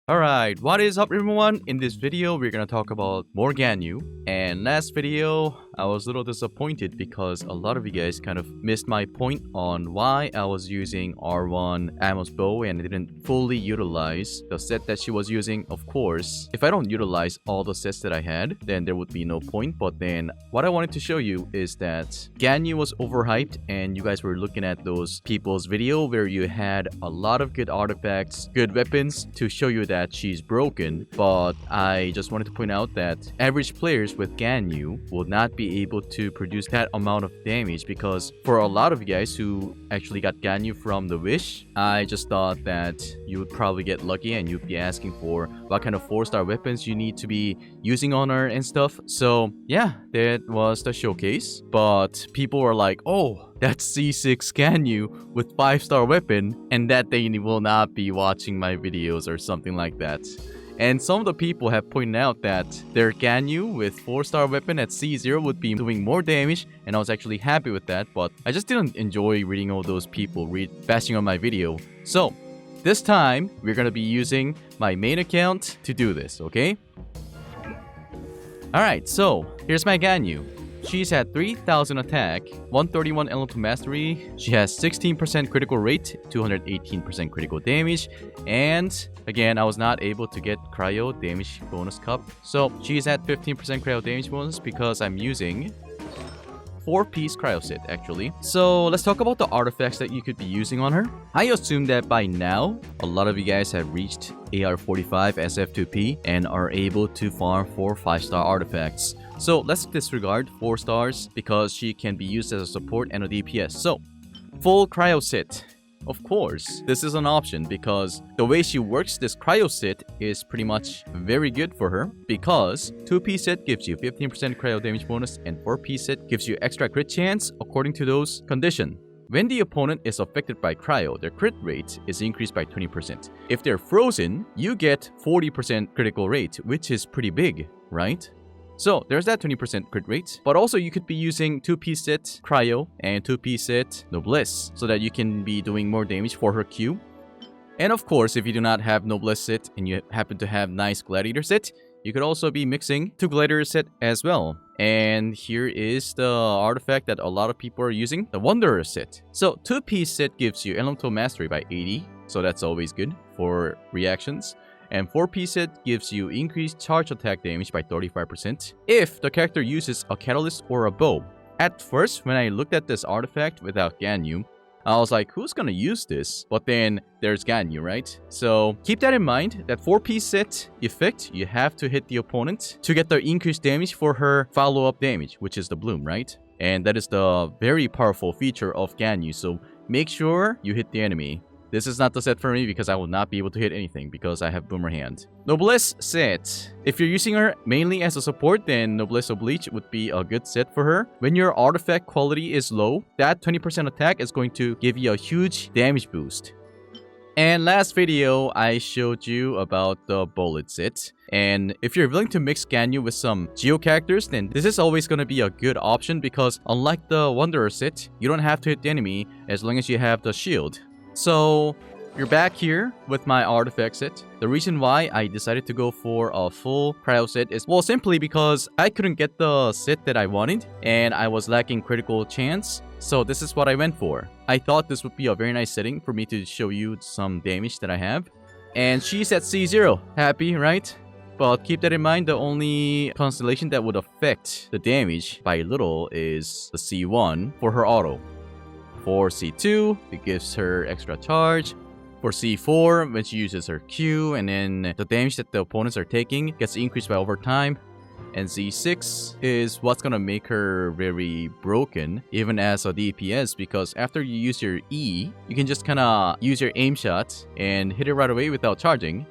Alright, what is up everyone? In this video, we're gonna talk about more Ganyu. And last video, I was a little disappointed because a lot of you guys kind of missed my point on why I was using R1 Amos bow and didn't fully utilize the set that she was using. Of course, if I don't utilize all the sets that I had, then there would be no point. But then what I wanted to show you is that Ganyu was overhyped and you guys were looking at those people's video where you had a lot of good artifacts, good weapons to show you that she's broken, but I just wanted to point out that average players with Ganyu will not be able to produce that amount of damage because for a lot of you guys who actually got Ganyu from the Wish, I just thought that you would probably get lucky and you'd be asking for what kind of 4-star weapons you need to be using on her and stuff. So yeah, that was the showcase, but people were like, oh, that's C6 Ganyu with 5-star weapon, and that they will not be watching my videos or something like that. And some of the people have pointed out that their Ganyu with 4-star weapon at C0 would be doing more damage, and I was actually happy with that, but I just didn't enjoy reading all those people bashing on my video. So this time, we're gonna be using my main account to do this, okay? Alright, so here's my Ganyu. She's at 3000 attack, 131 elemental mastery, she has 16% critical rate, 218% critical damage, and again, I was not able to get cryo damage bonus cup, so she's at 15% cryo damage bonus because I'm using 4-piece cryo set actually. So let's talk about the artifacts that you could be using on her. I assume that by now, a lot of you guys have reached AR45 SF2P and are able to farm for 5-star artifacts. So let's disregard 4 stars because she can be used as a support and a DPS. So full cryo set. Of course, this is an option because the way she works this cryo set is pretty much very good for her because 2-piece set gives you 15% cryo damage bonus and 4-piece set gives you extra crit chance according to those conditions. When the opponent is affected by cryo, their crit rate is increased by 20%. If they're frozen, you get 40% critical rate, which is pretty big, right? So there's that 20% crit rate, but also you could be using 2-piece set cryo and 2-piece set noblesse so that you can be doing more damage for her Q. And of course, if you do not have noblesse set and you happen to have nice gladiator set, you could also be mixing 2 gladiator set as well. And here is the artifact that a lot of people are using, the wanderer set. So 2-piece set gives you elemental mastery by 80, so that's always good for reactions. And 4-piece set gives you increased charge attack damage by 35% if the character uses a catalyst or a bow. At first, when I looked at this artifact without Ganyu, I was like, who's gonna use this? But then there's Ganyu, right? So keep that in mind, that 4-piece set effect, you have to hit the opponent to get the increased damage for her follow-up damage, which is the bloom, right? And that is the very powerful feature of Ganyu, so make sure you hit the enemy. This is not the set for me because I will not be able to hit anything because I have Boomer Hand. Noblesse set. If you're using her mainly as a support, then Noblesse Oblige would be a good set for her. When your artifact quality is low, that 20% attack is going to give you a huge damage boost. And last video, I showed you about the bullet set. And if you're willing to mix Ganyu with some Geo characters, then this is always going to be a good option because unlike the Wanderer set, you don't have to hit the enemy as long as you have the shield. So you're back here with my artifact set. The reason why I decided to go for a full cryo set is, well, simply because I couldn't get the set that I wanted and I was lacking critical chance. So this is what I went for. I thought this would be a very nice setting for me to show you some damage that I have. And she's at C0. Happy, right? But keep that in mind, the only constellation that would affect the damage by little is the C1 for her auto. For C2, it gives her extra charge. For C4, when she uses her Q, and then the damage that the opponents are taking gets increased by over time. And C6 is what's gonna make her very broken, even as a DPS, because after you use your E, you can just kinda use your aim shot and hit it right away without charging.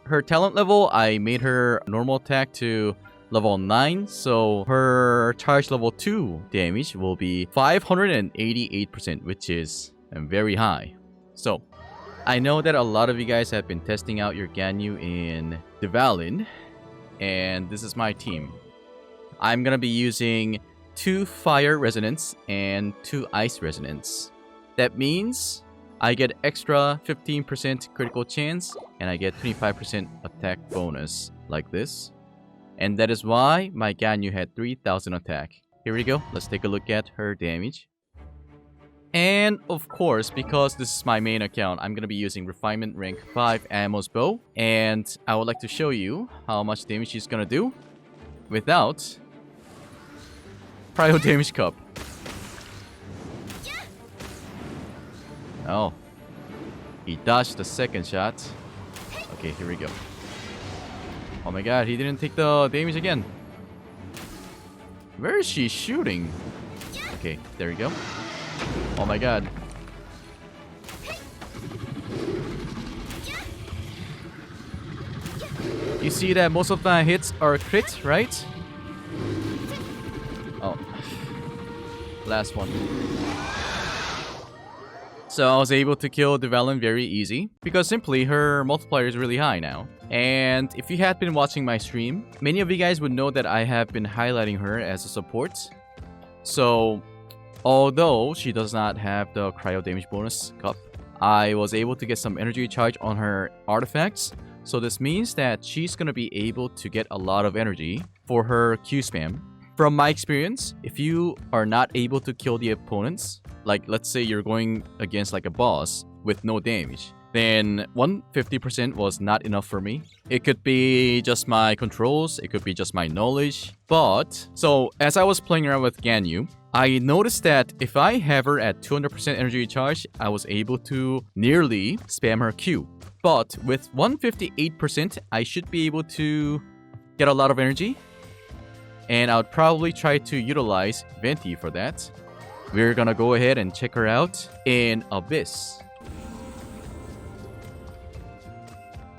Her talent level, I made her normal attack to level 9, so her charge level 2 damage will be 588%, which is very high. So I know that a lot of you guys have been testing out your Ganyu in Dvalin, and this is my team. I'm gonna be using 2 fire resonance and 2 ice resonance. That means I get extra 15% critical chance, and I get 25% attack bonus, like this. And that is why my Ganyu had 3000 attack. Here we go, let's take a look at her damage. And of course, because this is my main account, I'm gonna be using Refinement Rank 5 Ammo's Bow. And I would like to show you how much damage she's gonna do without Cryo Damage Cup. Oh. He dodged the second shot. Okay, here we go. Oh my god, he didn't take the damage again. Where is she shooting? Okay, there we go. Oh my god. You see that most of my hits are crit, right? Oh. Last one. So I was able to kill the Valen very easy because simply her multiplier is really high now. And if you had been watching my stream, many of you guys would know that I have been highlighting her as a support. So although she does not have the cryo damage bonus cup, I was able to get some energy charge on her artifacts. So this means that she's gonna be able to get a lot of energy for her Q spam. From my experience, if you are not able to kill the opponents, like let's say you're going against like a boss with no damage, then 150% was not enough for me. It could be just my controls, it could be just my knowledge. But, so as I was playing around with Ganyu, I noticed that if I have her at 200% energy charge, I was able to nearly spam her Q. But with 158%, I should be able to get a lot of energy. And I would probably try to utilize Venti for that. We're gonna go ahead and check her out in Abyss.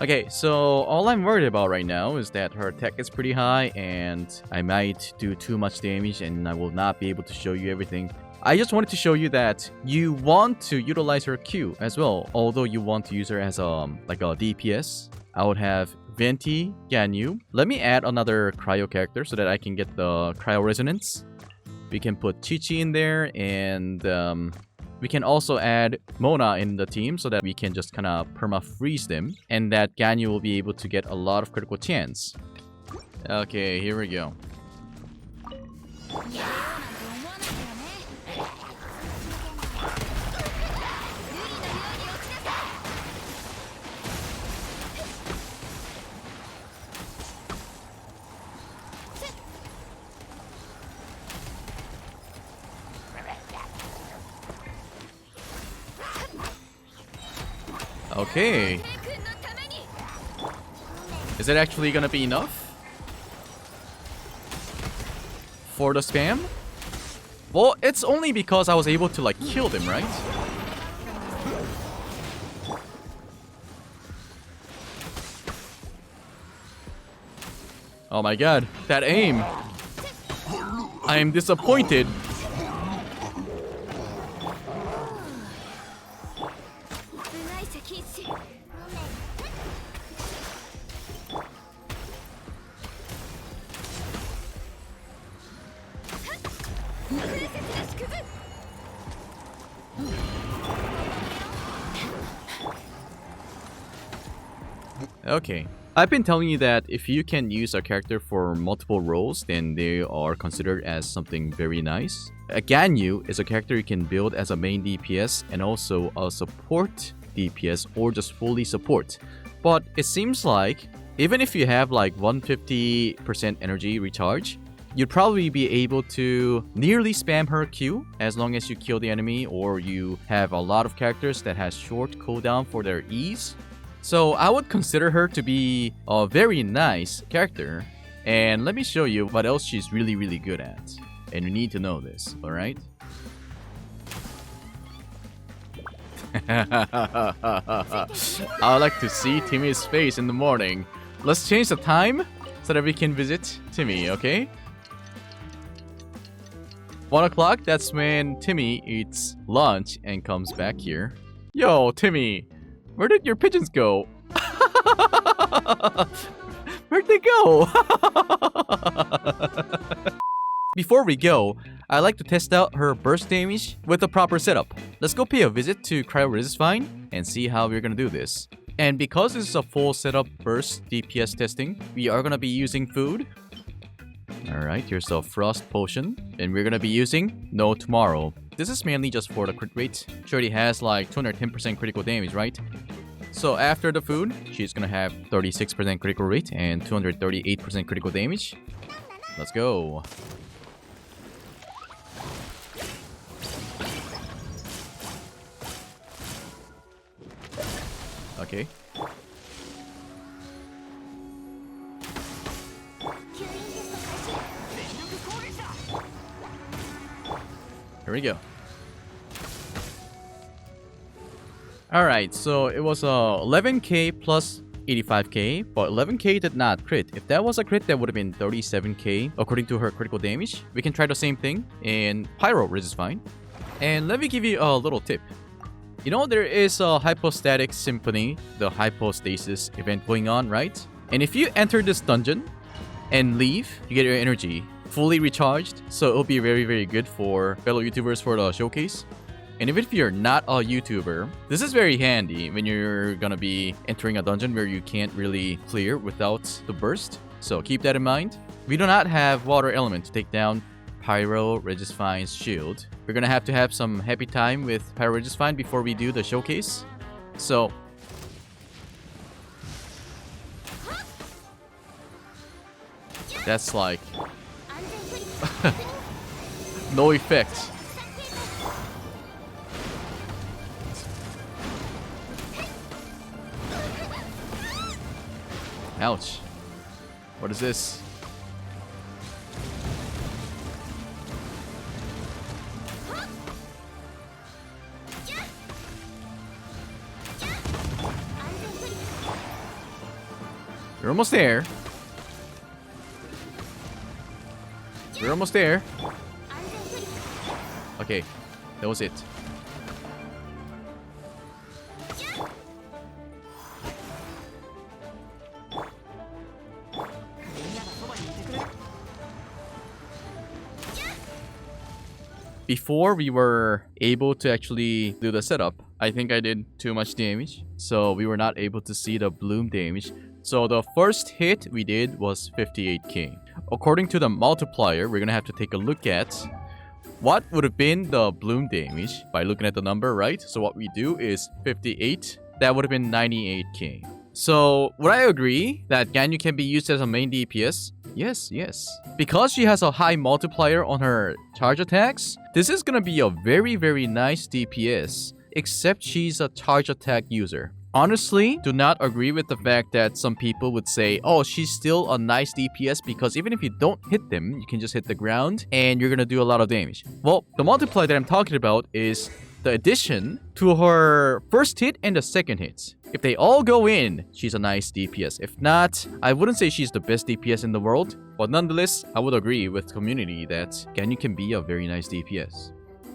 Okay, so all I'm worried about right now is that her attack is pretty high and I might do too much damage and I will not be able to show you everything. I just wanted to show you that you want to utilize her Q as well, although you want to use her as like a DPS. I would have Venti, Ganyu. Let me add another cryo character so that I can get the cryo resonance. We can put Chi-Chi in there, and we can also add Mona in the team so that we can just kind of perma-freeze them, and that Ganyu will be able to get a lot of critical chance. Okay, here we go. Okay. Is it actually gonna be enough for the spam? Well, it's only because I was able to like kill them, right? Oh my god, that aim! I am disappointed. Okay. I've been telling you that if you can use a character for multiple roles, then they are considered as something very nice. A Ganyu is a character you can build as a main DPS and also a support DPS or just fully support. But it seems like even if you have like 150% energy recharge, you'd probably be able to nearly spam her Q as long as you kill the enemy or you have a lot of characters that has short cooldown for their E's. So I would consider her to be a very nice character. And let me show you what else she's really good at. And you need to know this, alright? I would like to see Timmy's face in the morning. Let's change the time so that we can visit Timmy, okay? 1 o'clock, that's when Timmy eats lunch and comes back here. Yo, Timmy! Where did your pigeons go? Where'd they go? Before we go, I like to test out her burst damage with the proper setup. Let's go pay a visit to Cryo Resistfine and see how we're gonna do this. And because this is a full setup burst DPS testing, we are gonna be using food. Alright, here's the Frost Potion. And we're gonna be using No Tomorrow. This is mainly just for the crit rate. She already has like 210% critical damage, right? So after the food, she's gonna have 36% critical rate and 238% critical damage. Let's go. Okay. Here we go. Alright, so it was 11k plus 85k, but 11k did not crit. If that was a crit, that would have been 37k according to her critical damage. We can try the same thing in Pyro Resistfine. And let me give you a little tip. You know, there is a Hypostatic Symphony, the Hypostasis event going on, right? And if you enter this dungeon and leave, you get your energy fully recharged. So it'll be very, very good for fellow YouTubers for the showcase. And even if you're not a YouTuber, this is very handy when you're gonna be entering a dungeon where you can't really clear without the burst. So keep that in mind. We do not have Water Element to take down Pyro Regisfine's shield. We're gonna have to have some happy time with Pyro Regisfine before we do the showcase. So that's like no effect. Ouch. What is this? You're almost there. You're almost there. Okay, that was it. Before we were able to actually do the setup, I think I did too much damage. So we were not able to see the bloom damage. So the first hit we did was 58k. According to the multiplier, we're gonna have to take a look at what would have been the bloom damage by looking at the number, right? So what we do is 58. That would have been 98k. So would I agree that Ganyu can be used as a main DPS? Yes, yes. Because she has a high multiplier on her charge attacks, this is gonna be a very, very nice DPS, except she's a charge attack user. Honestly, do not agree with the fact that some people would say, oh, she's still a nice DPS because even if you don't hit them, you can just hit the ground and you're gonna do a lot of damage. Well, the multiplier that I'm talking about is the addition to her first hit and the second hit. If they all go in, she's a nice DPS. If not, I wouldn't say she's the best DPS in the world, but nonetheless, I would agree with the community that Ganyu can be a very nice DPS.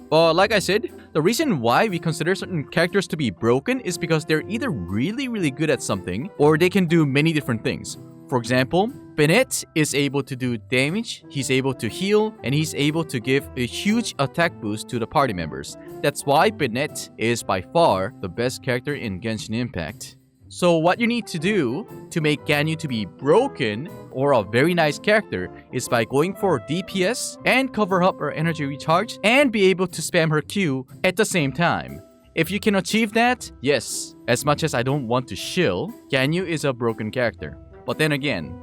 But like I said, the reason why we consider certain characters to be broken is because they're either really, really good at something, or they can do many different things. For example, Bennett is able to do damage, he's able to heal, and he's able to give a huge attack boost to the party members. That's why Bennett is by far the best character in Genshin Impact. So what you need to do to make Ganyu to be broken or a very nice character is by going for DPS and cover up her energy recharge and be able to spam her Q at the same time. If you can achieve that, yes, as much as I don't want to shill, Ganyu is a broken character. But then again,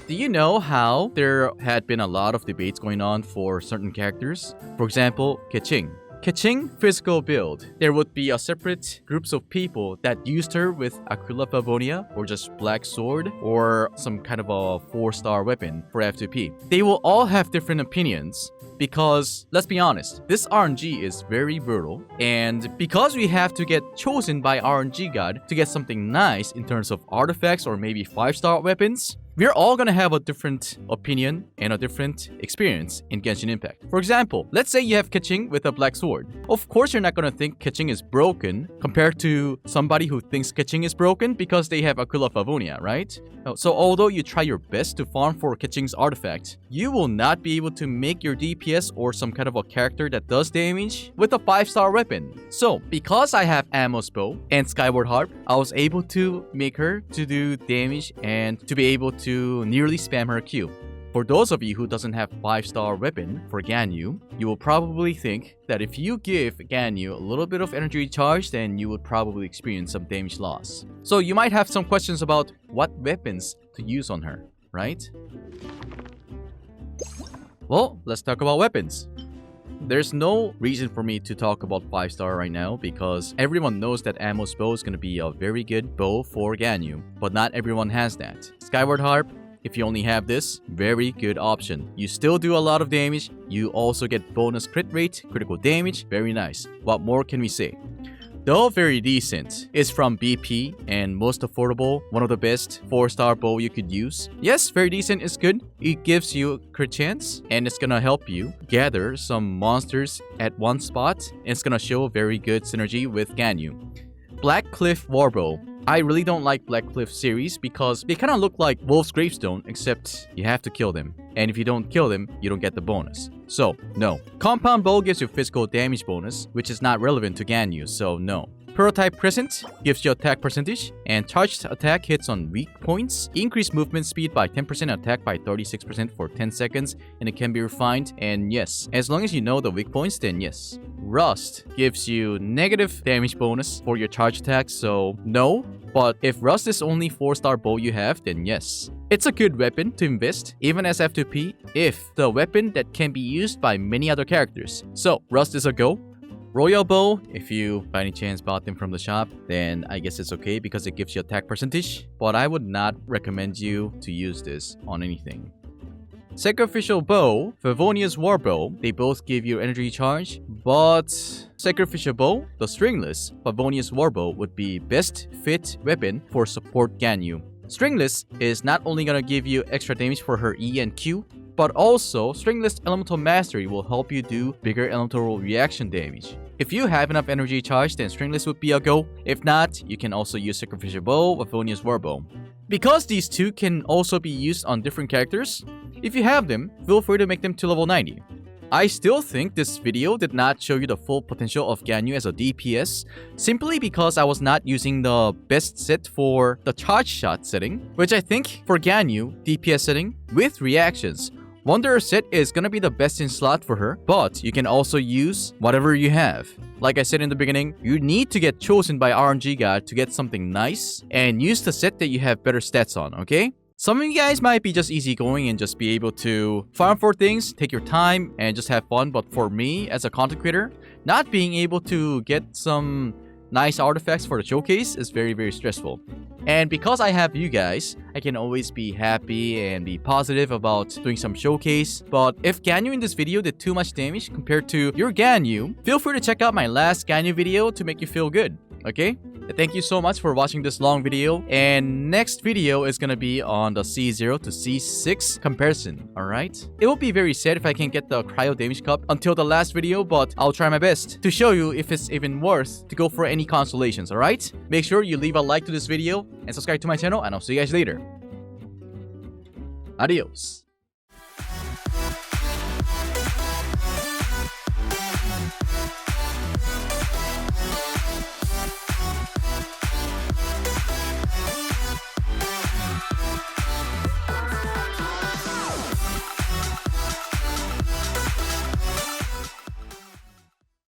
do you know how there had been a lot of debates going on for certain characters? For example, Keqing. Keqing physical build. There would be a separate groups of people that used her with Aquila Pavonia or just Black Sword or some kind of a 4-star weapon for F2P. They will all have different opinions because, let's be honest, this RNG is very brutal, and because we have to get chosen by RNG God to get something nice in terms of artifacts or maybe 5-star weapons, We're all gonna have a different opinion and a different experience in Genshin Impact. For example, let's say you have Keqing with a black sword. Of course, you're not gonna think Keqing is broken compared to somebody who thinks Keqing is broken because they have Aquila Favonia, right? So although you try your best to farm for Keqing's artifact, you will not be able to make your DPS or some kind of a character that does damage with a 5-star weapon. So because I have Ammo's bow and Skyward Harp, I was able to make her to do damage and to be able to nearly spam her Q. For those of you who doesn't have 5-star weapon for Ganyu, you will probably think that if you give Ganyu a little bit of energy charge, then you would probably experience some damage loss. So you might have some questions about what weapons to use on her, right? Well, let's talk about weapons. There's no reason for me to talk about 5-star right now because everyone knows that Ammo's bow is going to be a very good bow for Ganyu, but not everyone has that. Skyward Harp, if you only have this, very good option. You still do a lot of damage, you also get bonus crit rate, critical damage, very nice. What more can we say? Though very decent, is from BP and most affordable, one of the best 4-star bow you could use. Yes, very decent is good. It gives you crit chance and it's gonna help you gather some monsters at one spot. And it's gonna show very good synergy with Ganyu. Black Cliff Warbow. I really don't like Black Cliff series because they kind of look like Wolf's Gravestone, except you have to kill them. And if you don't kill them, you don't get the bonus. So, no. Compound Bow gives you physical damage bonus, which is not relevant to Ganyu, so no. Prototype Crescent gives you attack percentage, and charged attack hits on weak points, increase movement speed by 10%, attack by 36% for 10 seconds, and it can be refined, and yes, as long as you know the weak points, then yes. Rust gives you negative damage bonus for your charge attack, so no. But if Rust is only 4-star bow you have, then yes. It's a good weapon to invest, even as F2P, if the weapon that can be used by many other characters. So, Rust is a go. Royal Bow, if you by any chance bought them from the shop, then I guess it's okay because it gives you attack percentage. But I would not recommend you to use this on anything. Sacrificial Bow, Favonia's Warbow, they both give you energy charge, but Sacrificial Bow, the stringless Favonia's Warbow would be best fit weapon for support Ganyu. Stringless is not only gonna give you extra damage for her E and Q, but also Stringless Elemental Mastery will help you do bigger elemental reaction damage. If you have enough energy charge, then Stringless would be a go. If not, you can also use Sacrificial Bow or Favonia's Warbow. Because these two can also be used on different characters, if you have them, feel free to make them to level 90. I still think this video did not show you the full potential of Ganyu as a DPS, simply because I was not using the best set for the charge shot setting, which I think for Ganyu, DPS setting, with reactions, Wanderer set is gonna be the best in slot for her, but you can also use whatever you have. Like I said in the beginning, you need to get chosen by RNG God to get something nice, and use the set that you have better stats on, okay? Some of you guys might be just easygoing and just be able to farm for things, take your time, and just have fun, but for me, as a content creator, not being able to get some nice artifacts for the showcase is very, very stressful. And because I have you guys, I can always be happy and be positive about doing some showcase. But if Ganyu in this video did too much damage compared to your Ganyu, feel free to check out my last Ganyu video to make you feel good, okay? Thank you so much for watching this long video, and next video is gonna be on the C0 to C6 comparison, alright? It will be very sad if I can't get the Cryo Damage Cup until the last video, but I'll try my best to show you if it's even worth to go for any Constellations, alright? Make sure you leave a like to this video and subscribe to my channel, and I'll see you guys later. Adios.